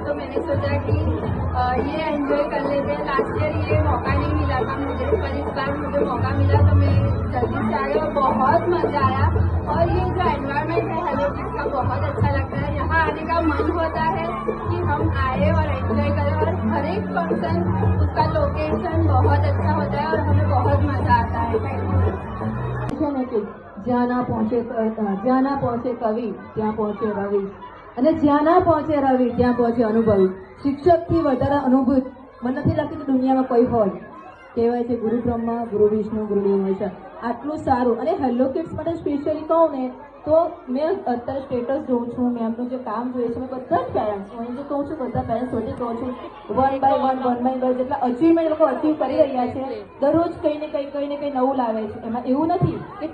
तो मैंने सोचा कि ये एंजॉय कर लेते हैं। लास्ट ईयर ये मौका नहीं मिला था मुझे, पर इस बार मुझे मौका मिला तो मैं जल्दी से आई और बहुत मजा आया। और ये जो एनवायरनमेंट है हेलो किड्स का बहुत अच्छा लगता है। यहाँ आने का मन होता है कि हम आए और एंजॉय करें, और हर एक फंक्शन उसका लोकेशन बहुत अच्छा होता है और हमें बहुत मजा आता है। જ્યાં ના પહોંચે કવિ ત્યાં પહોંચે રવિ, અને જ્યાં ના પહોંચે રવિ ત્યાં પહોંચે અનુભવી. શિક્ષકથી વધારે અનુભૂત મને નથી લાગતું કે દુનિયામાં કોઈ હોય. કહેવાય છે ગુરુ બ્રહ્મા, ગુરુ વિષ્ણુ, ગુરુ મહેશ. આટલું સારું. અને હેલો કિડ્સ માટે સ્પેશિયલી કહું ને તો મેં અત્યારે સ્ટેટસ જોઉં છું, મેં એમનું જે કામ જોઈએ છે, મેં બધા જ પેરેન્ટ્સ, હું જે કહું છું બધા પેરેન્ટ્સ વચ્ચે કહું છું, 1 by 1 જેટલા અચીવમેન્ટ લોકો અચીવ કરી રહ્યા છે. દરરોજ કંઈ ને કંઈ નવું લાવે છે. એમાં એવું નથી કે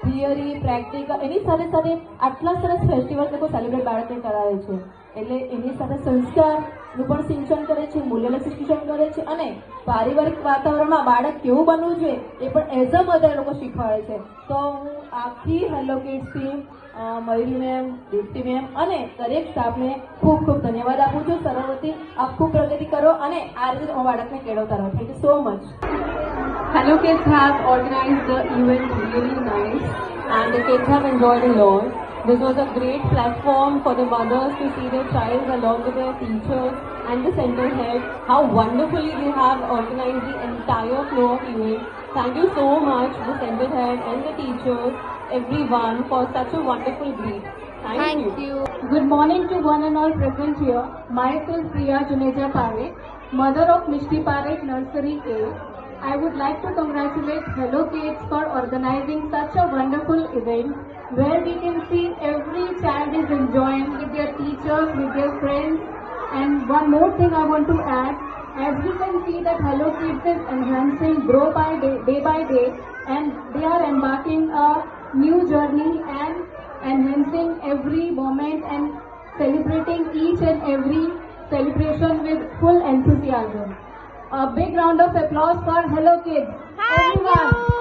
થિયરી પ્રેક્ટિકલ, એની સાથે સાથે આટલા સરસ ફેસ્ટિવલ લોકો સેલિબ્રેટ બાળકને કરાવે છે. એટલે એની સાથે સંસ્કારનું પણ સિંચન કરે છે, મૂલ્યનું શિક્ષણ કરે છે, અને પારિવારિક વાતાવરણમાં બાળક કેવું બનવું જોઈએ એ પણ એઝ અ મધર લોકો શીખવાડે છે. તો હું આખી hello kids team, Mayuri ma'am, Deepti ma'am અને દરેક સ્ટાફને ખૂબ ખૂબ ધન્યવાદ આપું છું. સરળવતી આપ ખૂબ પ્રગતિ કરો અને આ રીતે બાળકને કેળવતા રહો. Thank you so much. Hello Kids have organized the event really nice and the kids have enjoyed a lot. This was a great platform for the mothers to see their child along with their teachers and the center head. How wonderfully they have organized the entire flow of event. Thank you so much, the center head and the teachers, everyone, for such a wonderful greet. Thank you. Good morning to one and all present here. Myself Priya Juneja Parekh, mother of Mishti Parekh Nursery A. I would like to congratulate Hello Kids for organizing such a wonderful event where we can see every child is enjoying with their teachers, with their friends. And one more thing I want to add, as we can see that Hello Kids is enhancing grow by day by day, and they are embarking a new journey and enhancing every moment and celebrating each and every celebration with full enthusiasm. A big round of applause for Hello Kids. Everyone.